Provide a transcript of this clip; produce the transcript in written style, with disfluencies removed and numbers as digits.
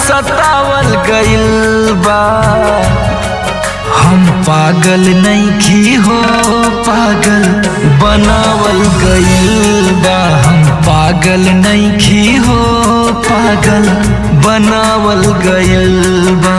सतावल गइल बा। हम पागल नइखी हो पागल बनावल गइल बा। हम पागल नइखी हो पागल बनावल गइल बा।